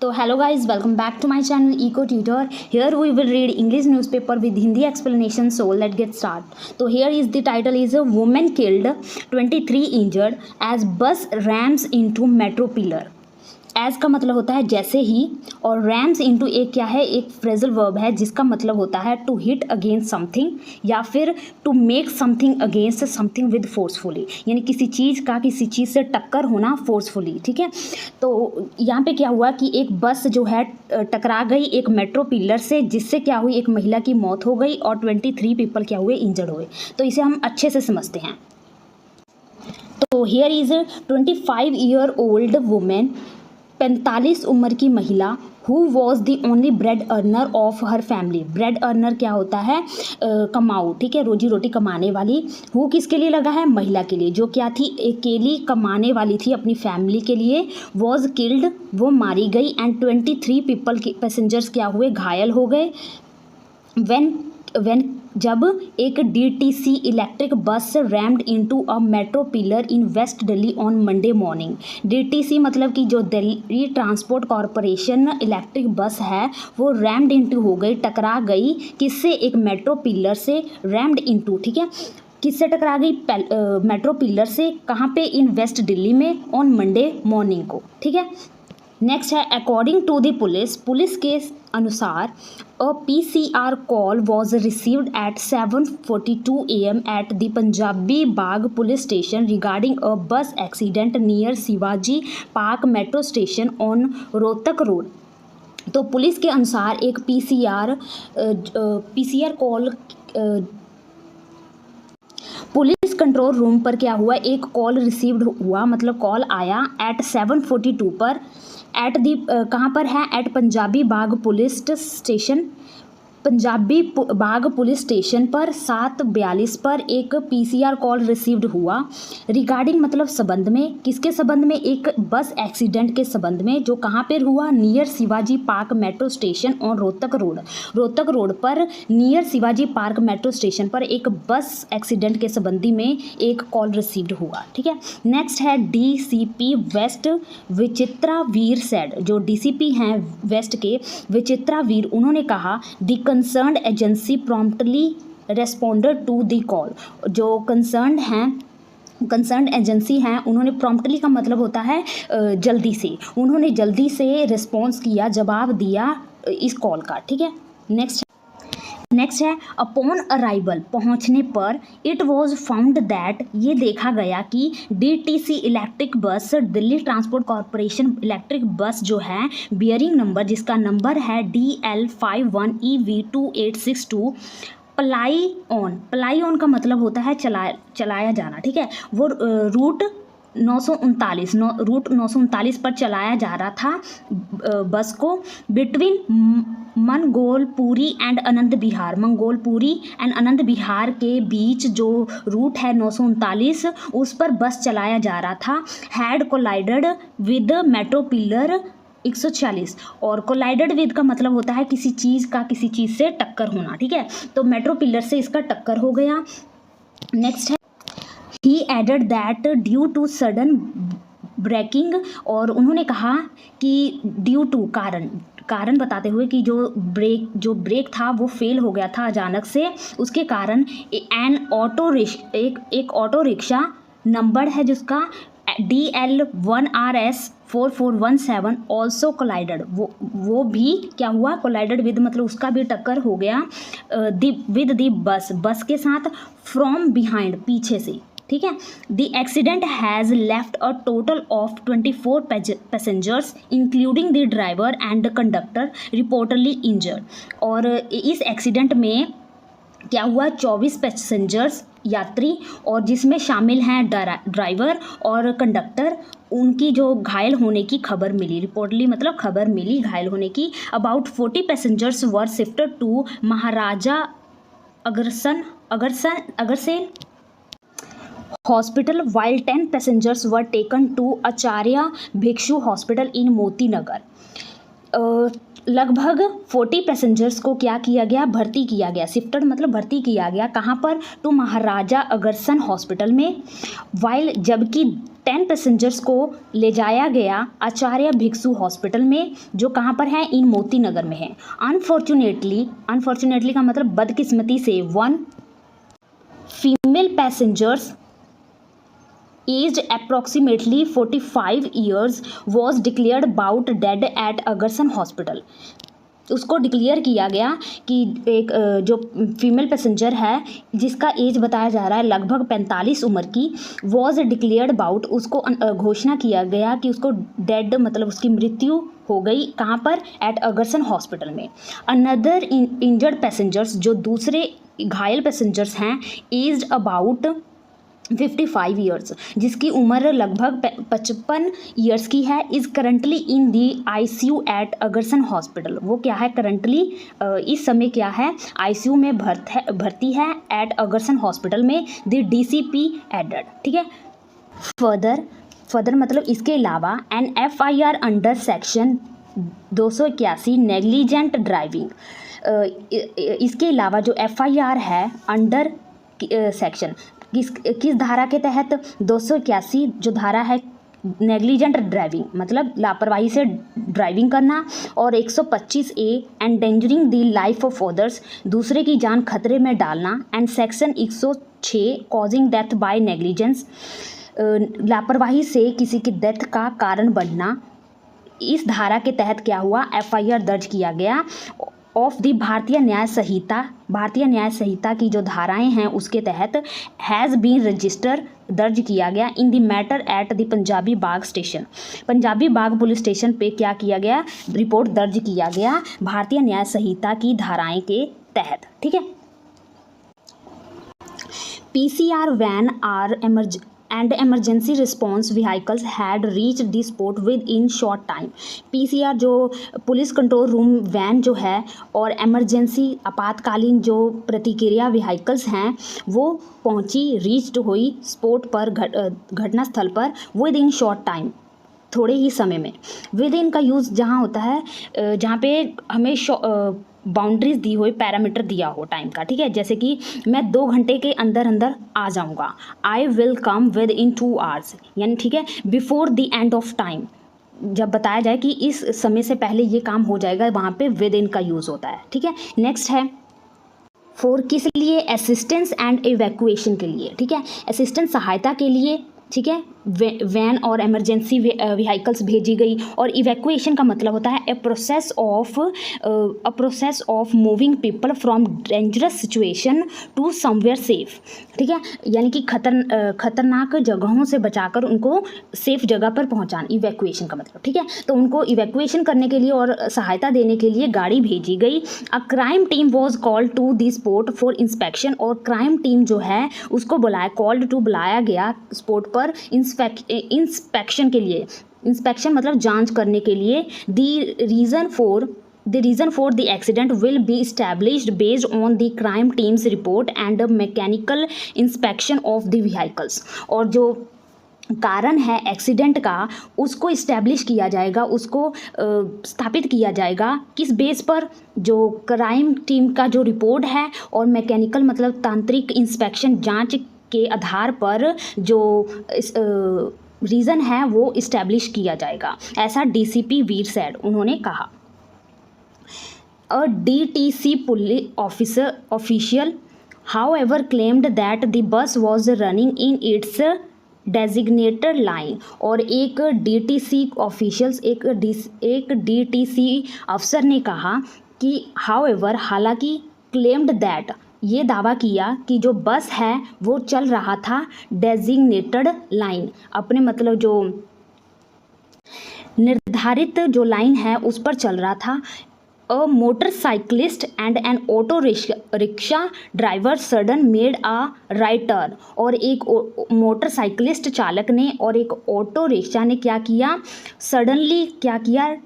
So hello guys, welcome back to my channel Eco Tutor. Here we will read English newspaper with Hindi explanation. So let's get started. So here is the title is a woman killed, 23 injured as bus rams into metro pillar. एज का मतलब होता है जैसे ही, और rams into एक क्या है, एक फ्रेजल वर्ब है जिसका मतलब होता है टू हिट अगेंस्ट समथिंग या फिर to make something against something with forcefully, यानी किसी चीज़ का किसी चीज़ से टक्कर होना फोर्सफुली। ठीक है, तो यहाँ पे क्या हुआ कि एक बस जो है टकरा गई एक मेट्रो पिलर से, जिससे क्या हुई, एक महिला की मौत हो गई और 23 पीपल क्या हुए, इंजर्ड हुए। तो इसे हम अच्छे से समझते हैं। तो here is 25 year old women, 45 उम्र की महिला, who was the only bread earner of her family. Bread earner क्या होता है, कमाऊ, ठीक है, रोजी रोटी कमाने वाली। हु किसके लिए लगा है, महिला के लिए, जो क्या थी, अकेली कमाने वाली थी अपनी फैमिली के लिए। वॉज किल्ड, वो मारी गई, एंड 23 पीपल के पैसेंजर्स क्या हुए, घायल हो गए। when जब एक DTC electric bus rammed into a metro pillar in west Delhi on Monday morning. DTC मतलब कि जो Delhi transport corporation electric bus है वो रैम्ड इनटू हो गई, टकरा गई, किससे, एक मेट्रो पिलर से। रैम्ड इनटू, ठीक है, किससे टकरा गई, मेट्रो पिलर से। कहाँ पे, इन वेस्ट दिल्ली में, ऑन मंडे मॉर्निंग को। ठीक है, नेक्स्ट है अकॉर्डिंग टू द पुलिस के अनुसार a PCR call was received at 7:42 AM at the Punjabi Bagh police station regarding a bus accident near Shivaji park metro station on Rohtak road. तो पुलिस के अनुसार एक PCR call police control room पर क्या हुआ, एक कॉल रिसीव्ड हुआ, मतलब कॉल आया एट 7:42 पर, एट दी कहाँ पर है, eight Punjabi Bagh police station, Punjabi Bagh police station पर 7:42 पर एक PCR कॉल रिसीव्ड हुआ। रिगार्डिंग मतलब संबंध में, किसके संबंध में, एक बस एक्सीडेंट के संबंध में, जो कहाँ पर हुआ, near Shivaji park metro station on Rohtak road पर, near Shivaji park metro station पर एक बस एक्सीडेंट के संबंधी में एक कॉल रिसीव्ड हुआ। ठीक है, नेक्स्ट है DCP west Vichitra Veer said. जो DCP हैं वेस्ट के विचित्रा वीर, उन्होंने कहा the concerned agency promptly responded to the call. जो कंसर्न्ड एजेंसी हैं, उन्होंने प्रॉम्प्टली का मतलब होता है जल्दी से, उन्होंने जल्दी से रिस्पॉन्स किया, जवाब दिया इस कॉल का। ठीक है, नेक्स्ट है अपॉन अराइवल, पहुंचने पर, इट वॉज फाउंड दैट, ये देखा गया कि DTC इलेक्ट्रिक बस, Delhi transport corporation electric bus जो है, बियरिंग नंबर, जिसका नंबर है DL51EV2862, प्लाई ऑन का मतलब होता है चलाया जाना। ठीक है, वो रूट 939 पर चलाया जा रहा था बस को, बिटवीन मंगोलपुरी एंड आनंद बिहार के बीच जो रूट है 939, उस पर बस चलाया जा रहा था। Had collided with metro pillar 140, और कोलाइडेड विद का मतलब होता है किसी चीज़ का किसी चीज़ से टक्कर होना। ठीक है, तो मेट्रो पिलर से इसका टक्कर हो गया। नेक्स्ट है He added that due to sudden braking, और उन्होंने कहा कि ड्यू टू कारण बताते हुए कि जो ब्रेक था वो फेल हो गया था अचानक से, उसके कारण एक ऑटो रिक्शा नंबर है जिसका DL1RS4417 ऑल्सो कोलाइडेड, वो भी क्या हुआ, कोलाइडेड विद मतलब उसका भी टक्कर हो गया विद दी बस के साथ, फ्रॉम बिहाइंड, पीछे से। ठीक है, the accident has left a total of 24 passengers including the driver and conductor reportedly injured. और इस एक्सीडेंट में क्या हुआ, 24 पैसेंजर्स यात्री, और जिसमें शामिल हैं ड्राइवर और कंडक्टर, उनकी जो घायल होने की खबर मिली, रिपोर्टली मतलब खबर मिली घायल होने की। About 40 passengers were shifted to Maharaja Agrasen hospital, while 10 passengers were taken to Acharya Bhikshu hospital इन मोती नगर। लगभग 40 पैसेंजर्स को क्या किया गया, भर्ती किया गया, शिफ्टेड मतलब भर्ती किया गया, कहाँ पर, टू महाराजा अग्रसेन हॉस्पिटल में। वाइल जबकि 10 पैसेंजर्स को ले जाया गया आचार्य भिक्षु हॉस्पिटल में, जो कहाँ पर है, इन मोती नगर में है। अनफॉर्चुनेटली का मतलब बदकिस्मती से 1 female passengers aged approximately 45 years was declared about dead at Agrasen hospital. उसको डिक्लेयर किया गया कि एक जो फीमेल पैसेंजर है जिसका एज बताया जा रहा है लगभग 45 उम्र की, वॉज डिक्लेयर्ड अबाउट, उसको घोषणा किया गया कि उसको डेड मतलब उसकी मृत्यु हो गई, कहाँ पर, एट अगरसन हॉस्पिटल में। अनदर इंजर्ड पैसेंजर्स, जो दूसरे घायल पैसेंजर्स हैं, एज्ड अबाउट 55 ईयर्स, जिसकी उम्र लगभग 55 ईयर्स की है, is currently in the ICU at Agrasen hospital. वो क्या है, करंटली इस समय क्या है, ICU में भर्ती है एट अगरसन हॉस्पिटल में, द DCP एडेड। ठीक है। फर्दर मतलब इसके अलावा an FIR under section 281 negligent driving. इसके अलावा जो FIR है अंडर सेक्शन किस धारा के तहत, 281 जो धारा है नेग्लिजेंट ड्राइविंग मतलब लापरवाही से ड्राइविंग करना, और 125A endangering the life of others, दूसरे की जान खतरे में डालना, and section 106 causing death by negligence, लापरवाही से किसी की डेथ का कारण बनना। इस धारा के तहत क्या हुआ, FIR दर्ज किया गया ऑफ दी भारतीय न्याय संहिता की जो धाराएं हैं उसके तहत हैज़ बीन रजिस्टर दर्ज किया गया in the matter at the Punjabi Bagh station. Punjabi Bagh police station पे क्या किया गया, रिपोर्ट दर्ज किया गया भारतीय न्याय संहिता की धाराएं के तहत। ठीक है। PCR van are and emergency response vehicles had reached the spot within short time। PCR जो पुलिस कंट्रोल रूम वैन जो है और एमरजेंसी आपातकालीन जो प्रतिक्रिया व्हीकल्स हैं वो पहुंची, रीच्ड हुई स्पॉट पर, घटनास्थल पर, विद इन शॉर्ट टाइम, थोड़े ही समय में। विद इन का यूज़ जहाँ होता है जहाँ पे हमें बाउंड्रीज दी हुई, पैरामीटर दिया हो टाइम का। ठीक है। जैसे कि मैं 2 घंटे के अंदर आ जाऊंगा, I will come with in 2 hours, यानी ठीक है, before the end of time, जब बताया जाए कि इस समय से पहले ये काम हो जाएगा, वहाँ पे विद इन का यूज़ होता है। ठीक है। नेक्स्ट है फोर, किस लिए, असिस्टेंस एंड इवैक्यूएशन के लिए। ठीक है। असिस्टेंस सहायता के लिए, ठीक है, वैन और इमरजेंसी व्हीकल्स भेजी गई, और इवैक्यूएशन का मतलब होता है a process of moving people from dangerous situation to somewhere safe. ठीक है। यानी कि खतरनाक जगहों से बचाकर उनको सेफ जगह पर पहुंचाना, इवैक्यूएशन का मतलब। ठीक है। तो उनको इवैक्यूएशन करने के लिए और सहायता देने के लिए गाड़ी भेजी गई। A crime team was called to the spot for inspection, और क्राइम टीम जो है उसको बुलाया गया स्पॉट पर इंस्पेक्शन के लिए। इंस्पेक्शन मतलब जांच करने के लिए। The reason for the accident will be established based on the crime teams report and mechanical inspection of the vehicles. और जो कारण है एक्सीडेंट का उसको इस्टेब्लिश किया जाएगा, उसको स्थापित किया जाएगा किस बेस पर, जो क्राइम टीम का जो रिपोर्ट है और मैकेनिकल मतलब तांत्रिक इंस्पेक्शन जांच के आधार पर जो रीज़न है वो इस्टेब्लिश किया जाएगा, ऐसा DCP वीर सैड, उन्होंने कहा। अ DTC police official however claimed that the bus was running in its designated line। और एक DTC ऑफिशियल्स, एक DTC अफसर ने कहा कि however हालांकि, claimed that ये दावा किया कि जो बस है वो चल रहा था डेजिग्नेटेड लाइन, अपने मतलब जो निर्धारित जो लाइन है उस पर चल रहा था। A motorcyclist and an auto rickshaw driver sudden made a right turn. और एक मोटरसाइकिलिस्ट चालक ने और एक ऑटो रिक्शा ने क्या किया, सडनली क्या किया,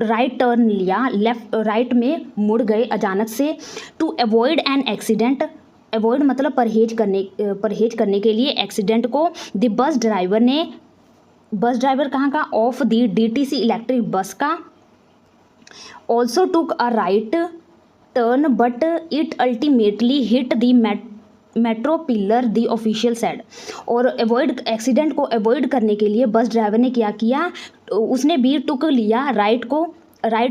राइट टर्न लिया, राइट में मुड़ गए अचानक से। To avoid an accident, avoid मतलब परहेज करने के लिए एक्सीडेंट को। द बस ड्राइवर कहाँ का, ऑफ द DTC इलेक्ट्रिक बस का, also took a right turn but it ultimately hit the metro pillar the official said. और अवॉइड एक्सीडेंट को अवॉइड करने के लिए बस ड्राइवर ने क्या किया, उसने भी टुक लिया, राइट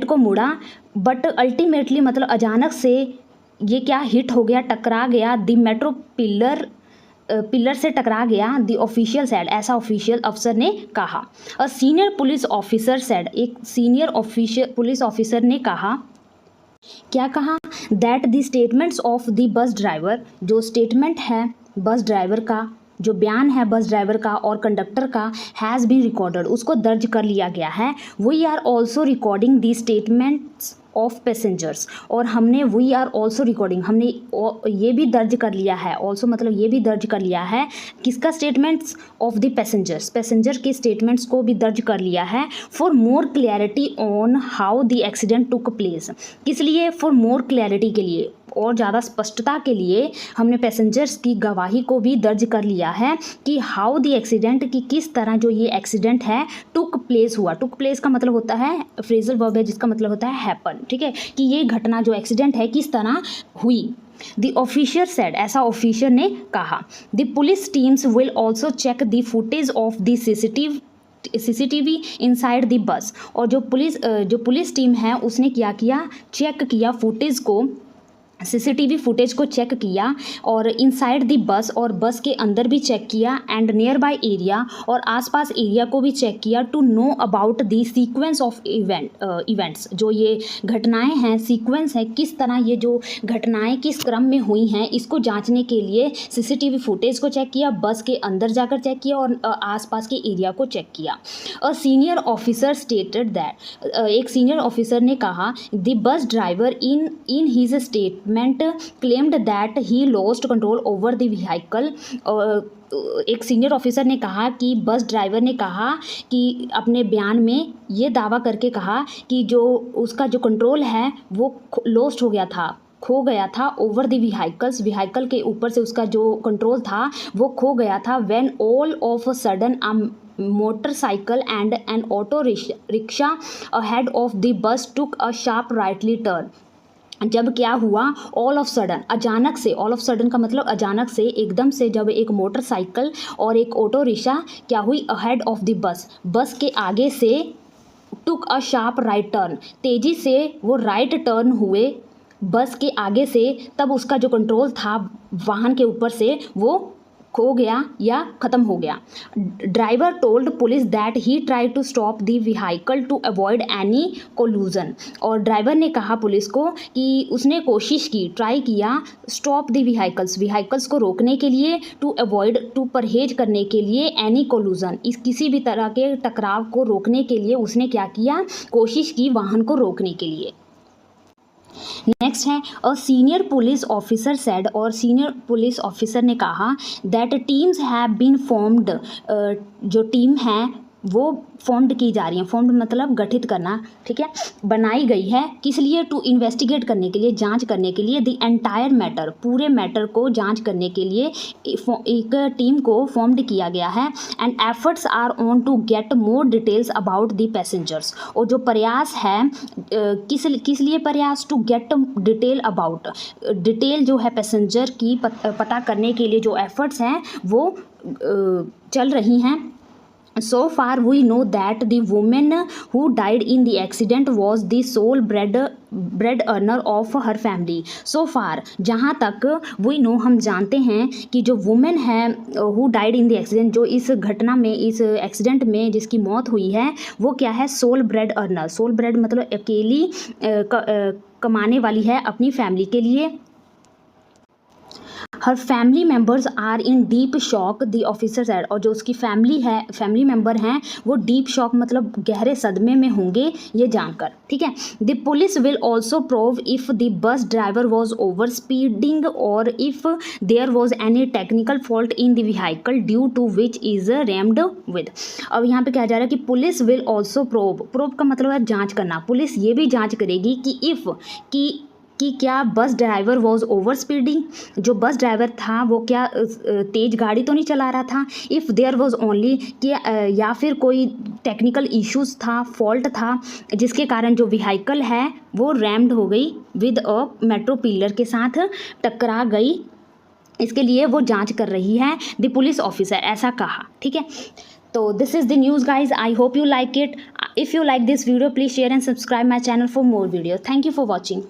को मुड़ा, बट अल्टीमेटली मतलब अचानक से ये क्या हिट हो गया, टकरा गया, द मेट्रो पिलर से टकरा गया, द ऑफिशियल सेड, ऐसा ऑफिशियल अफसर ने कहा। अ सीनियर पुलिस ऑफिसर सेड, एक सीनियर पुलिस ऑफिसर ने कहा, क्या कहा, that the statements of the bus driver, जो स्टेटमेंट है बस ड्राइवर का, जो बयान है बस ड्राइवर का और कंडक्टर का, हैज़ बीन रिकॉर्डेड, उसको दर्ज कर लिया गया है। We are also recording the statements of passengers, और हमने वी आर ऑल्सो रिकॉर्डिंग, हमने ये भी दर्ज कर लिया है, ऑल्सो मतलब ये भी दर्ज कर लिया है, किसका, statements of the passengers, passenger के स्टेटमेंट्स को भी दर्ज कर लिया है। For more clarity on how the accident took place, किस लिए, फॉर मोर क्लैरिटी के लिए, और ज़्यादा स्पष्टता के लिए हमने पैसेंजर्स की गवाही को भी दर्ज कर लिया है कि हाउ द एक्सीडेंट, कि किस तरह जो ये एक्सीडेंट है टुक प्लेस हुआ। टुक प्लेस का मतलब होता है फ्रेजल वर्ब है जिसका मतलब होता है हैपन, ठीक है, कि ये घटना जो एक्सीडेंट है किस तरह हुई। द ऑफिसर सेड, ऐसा ऑफिसर ने कहा। The police teams will also check the footage of the CCTV inside the bus, और जो पुलिस टीम है उसने क्या किया, चेक किया फुटेज को, सीसीटीवी फुटेज को चेक किया, और इनसाइड द बस, और बस के अंदर भी चेक किया, एंड नियर बाय एरिया, और आसपास एरिया को भी चेक किया, to know about the sequence of events, जो ये घटनाएं हैं, सीक्वेंस है, किस तरह ये जो घटनाएं किस क्रम में हुई हैं, इसको जांचने के लिए सीसीटीवी फुटेज को चेक किया, बस के अंदर जाकर चेक किया, और आसपास के एरिया को चेक किया। A senior officer stated that, एक सीनियर ऑफिसर ने कहा, the bus driver in his statement claimed that he lost control over the vehicle। एक सीनियर ऑफिसर ने कहा कि बस ड्राइवर ने कहा कि अपने बयान में ये दावा करके कहा कि जो उसका जो कंट्रोल है वो लॉस्ट हो गया था, खो गया था, ओवर द व्हीकल के ऊपर से उसका जो कंट्रोल था वो खो गया था। When all of a sudden motorcycle and an auto rickshaw ahead of the bus took a sharp rightly turn, जब क्या हुआ, ऑल ऑफ सडन, अचानक से, ऑल ऑफ सडन का मतलब अचानक से, एकदम से, जब एक मोटरसाइकिल और एक ऑटो रिक्शा क्या हुई, अहेड ऑफ द बस के आगे से, टुक अ शार्प राइट टर्न, तेज़ी से वो राइट टर्न हुए बस के आगे से, तब उसका जो कंट्रोल था वाहन के ऊपर से वो खो गया या ख़त्म हो गया। Driver told police that he tried to stop the vehicle to avoid any collision, और ड्राइवर ने कहा पुलिस को कि उसने कोशिश की, ट्राई किया, स्टॉप द व्हीकल्स को रोकने के लिए, टू अवॉइड, टू परहेज करने के लिए, एनी कोलूजन, इस किसी भी तरह के टकराव को रोकने के लिए उसने क्या किया, कोशिश की वाहन को रोकने के लिए। नेक्स्ट है a senior police officer said, और सीनियर पुलिस ऑफिसर ने कहा that teams have been formed, जो टीम है वो फॉर्म्ड की जा रही है, फॉर्म्ड मतलब गठित करना, ठीक है, बनाई गई है, किस लिए, टू इन्वेस्टिगेट करने के लिए, जांच करने के लिए, द एंटायर मैटर, पूरे मैटर को जांच करने के लिए एक टीम को फॉर्म्ड किया गया है। And efforts are on to get more details about the passengers, और जो प्रयास है, किस लिए प्रयास, to get detail about, detail जो है पैसेंजर की पता करने के लिए जो एफर्ट्स हैं वो चल रही हैं। So far we know that the woman who died in the accident was the sole bread earner of her family. So far, जहाँ तक we know, हम जानते हैं कि जो woman है who died in the accident, जो इस घटना में, इस एक्सीडेंट में जिसकी मौत हुई है, वो क्या है, sole bread earner. Sole bread मतलब अकेली कमाने वाली है अपनी फैमिली के लिए। हर family members are in deep shock, the officer said, और जो उसकी फैमिली मेम्बर हैं वो डीप शॉक मतलब गहरे सदमे में होंगे ये जानकर, ठीक है। The police will also prove if the bus driver was over speeding और if there was any technical fault in the vehicle due to which is rammed with. अब यहाँ पे कहा जा रहा है कि पुलिस विल ऑल्सो प्रूव का मतलब है जाँच करना, पुलिस ये भी जाँच करेगी कि कि क्या बस ड्राइवर वॉज ओवर स्पीडिंग, जो बस ड्राइवर था वो क्या तेज़ गाड़ी तो नहीं चला रहा था, इफ़ देयर वॉज ओनली, कि या फिर कोई टेक्निकल इश्यूज़ था, फॉल्ट था जिसके कारण जो व्हीकल है वो रैम्ड हो गई विद अ मेट्रो पिलर, के साथ टकरा गई इसके लिए वो जांच कर रही है, द पुलिस ऑफिसर ऐसा कहा। ठीक है, तो this is the news guys. I hope you like it. If you like this video please share and subscribe my channel for more video. Thank you for watching.